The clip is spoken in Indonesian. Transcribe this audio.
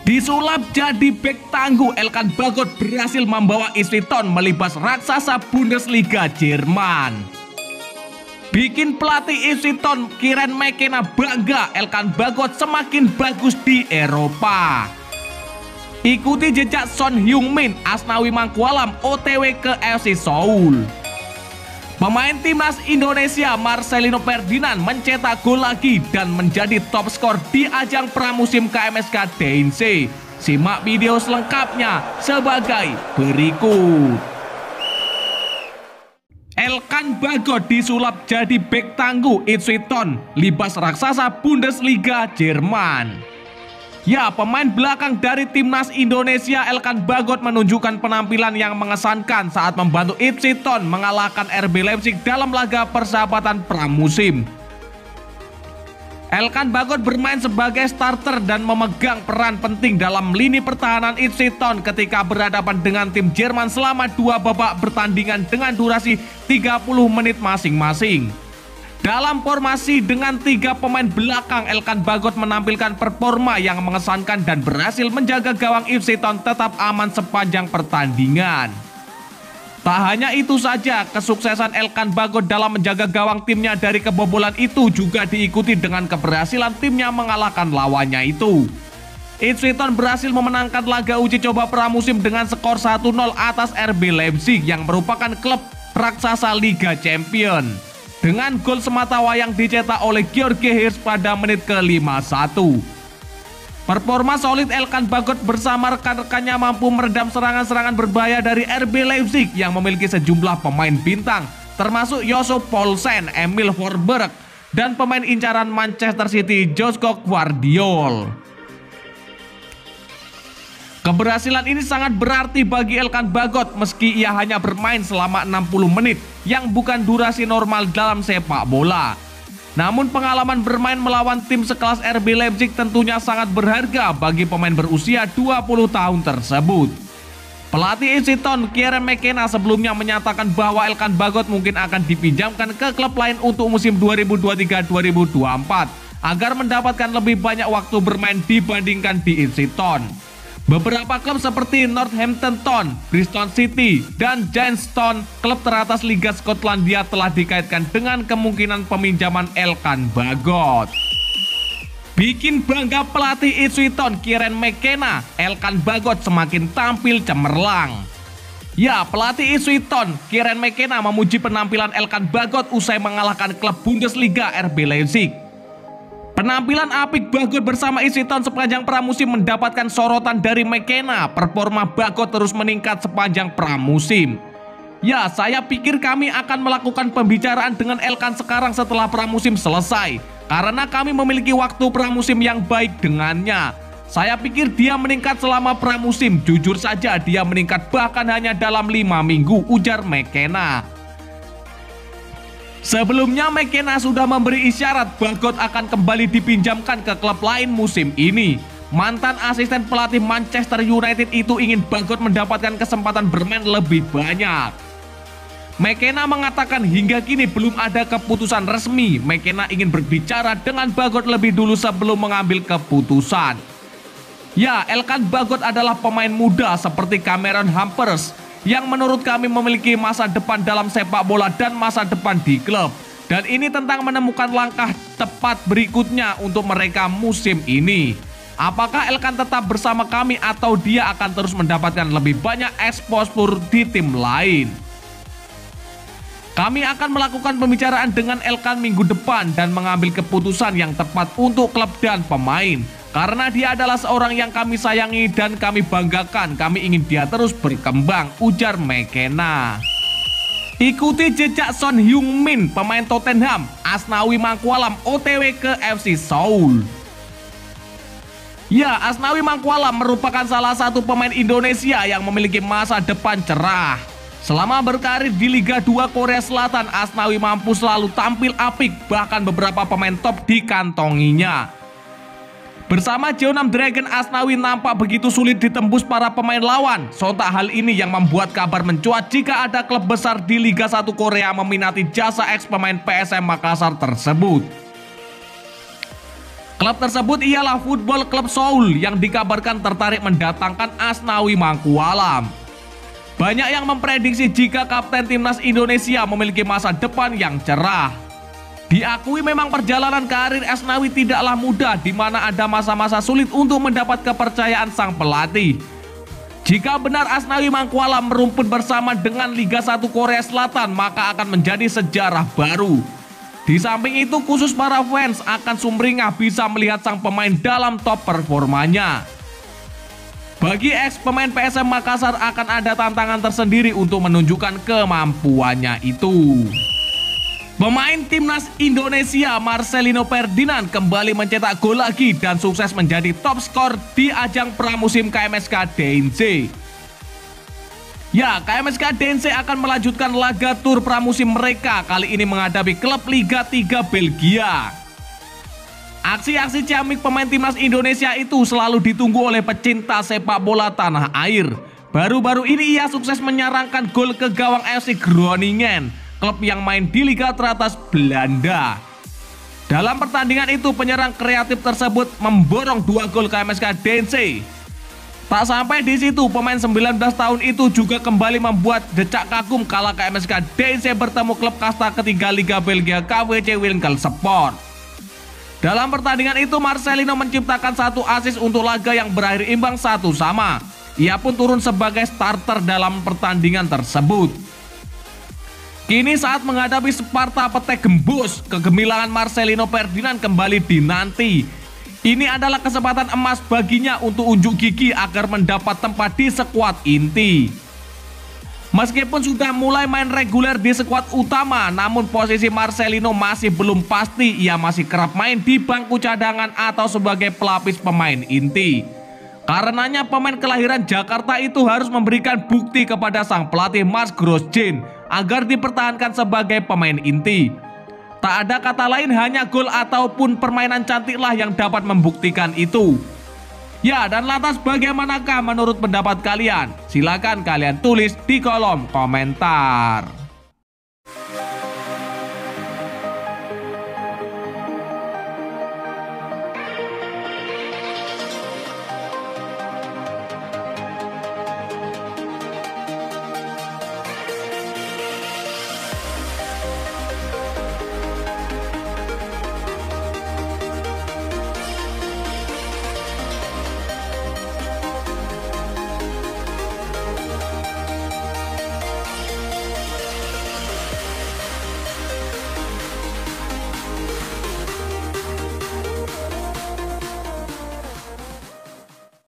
Disulap jadi bek tangguh, Elkan Bagot berhasil membawa Iswiton melibas raksasa Bundesliga Jerman. Bikin pelatih Iswiton Kieran McKenna bangga, Elkan Bagot semakin bagus di Eropa. Ikuti jejak Son Heung-min, Asnawi Mangkualam OTW ke FC Seoul. Pemain timnas Indonesia Marcelino Ferdinand mencetak gol lagi dan menjadi top skor di ajang pramusim KMSK DNC. Simak video selengkapnya sebagai berikut. Elkan Bagot disulap jadi bek tangguh Iswiton libas raksasa Bundesliga Jerman. Ya, pemain belakang dari timnas Indonesia Elkan Bagot menunjukkan penampilan yang mengesankan saat membantu Iswiton mengalahkan RB Leipzig dalam laga persahabatan pramusim. Elkan Bagot bermain sebagai starter dan memegang peran penting dalam lini pertahanan Iswiton ketika berhadapan dengan tim Jerman selama 2 babak pertandingan dengan durasi 30 menit masing-masing. Dalam formasi dengan 3 pemain belakang, Elkan Bagot menampilkan performa yang mengesankan dan berhasil menjaga gawang Iswiton tetap aman sepanjang pertandingan. Tak hanya itu saja, kesuksesan Elkan Bagot dalam menjaga gawang timnya dari kebobolan itu juga diikuti dengan keberhasilan timnya mengalahkan lawannya itu. Iswiton berhasil memenangkan laga uji coba pramusim dengan skor 1-0 atas RB Leipzig yang merupakan klub raksasa Liga Champion. Dengan gol sematawayang dicetak oleh George Hirsch pada menit ke-51. Performa solid Elkan Bagot bersama rekan-rekannya mampu meredam serangan-serangan berbahaya dari RB Leipzig yang memiliki sejumlah pemain bintang, termasuk Josef Poulsen, Emil Forsberg, dan pemain incaran Manchester City Josko Gvardiol. Keberhasilan ini sangat berarti bagi Elkan Bagot meski ia hanya bermain selama 60 menit yang bukan durasi normal dalam sepak bola. Namun pengalaman bermain melawan tim sekelas RB Leipzig tentunya sangat berharga bagi pemain berusia 20 tahun tersebut. Pelatih Iswiton Kieran McKenna sebelumnya menyatakan bahwa Elkan Bagot mungkin akan dipinjamkan ke klub lain untuk musim 2023-2024 agar mendapatkan lebih banyak waktu bermain dibandingkan di Iswiton. Beberapa klub seperti Northampton Town, Bristol City, dan Giants Town, klub teratas Liga Skotlandia telah dikaitkan dengan kemungkinan peminjaman Elkan Bagot. Bikin bangga pelatih Iswiton Kieran McKenna, Elkan Bagot semakin tampil cemerlang. Ya, pelatih Iswiton Kieran McKenna memuji penampilan Elkan Bagot usai mengalahkan klub Bundesliga RB Leipzig. Penampilan apik Bagot bersama Iswiton sepanjang pramusim mendapatkan sorotan dari McKenna. Performa Bagot terus meningkat sepanjang pramusim. Ya, saya pikir kami akan melakukan pembicaraan dengan Elkan sekarang setelah pramusim selesai, karena kami memiliki waktu pramusim yang baik dengannya. Saya pikir dia meningkat selama pramusim. Jujur saja dia meningkat bahkan hanya dalam 5 minggu, ujar McKenna. Sebelumnya McKenna sudah memberi isyarat Bagot akan kembali dipinjamkan ke klub lain musim ini. Mantan asisten pelatih Manchester United itu ingin Bagot mendapatkan kesempatan bermain lebih banyak. McKenna mengatakan hingga kini belum ada keputusan resmi. McKenna ingin berbicara dengan Bagot lebih dulu sebelum mengambil keputusan. Ya, Elkan Bagot adalah pemain muda seperti Cameron Humphreys yang menurut kami memiliki masa depan dalam sepak bola dan masa depan di klub. Dan ini tentang menemukan langkah tepat berikutnya untuk mereka musim ini. Apakah Elkan tetap bersama kami atau dia akan terus mendapatkan lebih banyak exposure di tim lain? Kami akan melakukan pembicaraan dengan Elkan minggu depan dan mengambil keputusan yang tepat untuk klub dan pemain. Karena dia adalah seorang yang kami sayangi dan kami banggakan, kami ingin dia terus berkembang, ujar McKenna. Ikuti jejak Son Heung-min, pemain Tottenham, Asnawi Mangkualam OTW ke FC Seoul. Ya, Asnawi Mangkualam merupakan salah satu pemain Indonesia yang memiliki masa depan cerah. Selama berkarir di Liga 2 Korea Selatan, Asnawi mampu selalu tampil apik, bahkan beberapa pemain top dikantonginya. Bersama Jeonnam Dragon, Asnawi nampak begitu sulit ditembus para pemain lawan. Sontak hal ini yang membuat kabar mencuat jika ada klub besar di Liga 1 Korea meminati jasa ex pemain PSM Makassar tersebut. Klub tersebut ialah Football Club Seoul yang dikabarkan tertarik mendatangkan Asnawi Mangkualam. Banyak yang memprediksi jika kapten timnas Indonesia memiliki masa depan yang cerah. Diakui memang perjalanan karir Asnawi tidaklah mudah, di mana ada masa-masa sulit untuk mendapat kepercayaan sang pelatih. Jika benar Asnawi Mangkualam merumput bersama dengan Liga 1 Korea Selatan, maka akan menjadi sejarah baru. Di samping itu, khusus para fans akan sumringah bisa melihat sang pemain dalam top performanya. Bagi ex pemain PSM Makassar akan ada tantangan tersendiri untuk menunjukkan kemampuannya itu. Pemain timnas Indonesia Marcelino Ferdinand kembali mencetak gol lagi dan sukses menjadi top skor di ajang pramusim KMSK DNC. Ya, KMSK DNC akan melanjutkan laga tur pramusim mereka, kali ini menghadapi klub Liga 3 Belgia. Aksi-aksi ciamik pemain timnas Indonesia itu selalu ditunggu oleh pecinta sepak bola tanah air. Baru-baru ini ia sukses menyarangkan gol ke gawang FC Groningen, klub yang main di Liga teratas Belanda. Dalam pertandingan itu, penyerang kreatif tersebut memborong 2 gol KMSK DNC. Tak sampai di situ, pemain 19 tahun itu juga kembali membuat decak kagum kala KMSK DNC bertemu klub kasta ketiga Liga Belgia KWC Winkelsport. Dalam pertandingan itu, Marcelino menciptakan 1 assist untuk laga yang berakhir imbang 1-1. Ia pun turun sebagai starter dalam pertandingan tersebut. Kini saat menghadapi Sparta Pete Gembus, kegemilangan Marcelino Ferdinand kembali dinanti. Ini adalah kesempatan emas baginya untuk unjuk gigi agar mendapat tempat di skuad inti. Meskipun sudah mulai main reguler di skuad utama, namun posisi Marcelino masih belum pasti. Ia masih kerap main di bangku cadangan atau sebagai pelapis pemain inti. Karenanya pemain kelahiran Jakarta itu harus memberikan bukti kepada sang pelatih Mas Grosjean agar dipertahankan sebagai pemain inti. Tak ada kata lain, hanya gol ataupun permainan cantiklah yang dapat membuktikan itu. Ya, dan lantas bagaimanakah menurut pendapat kalian? Silakan kalian tulis di kolom komentar.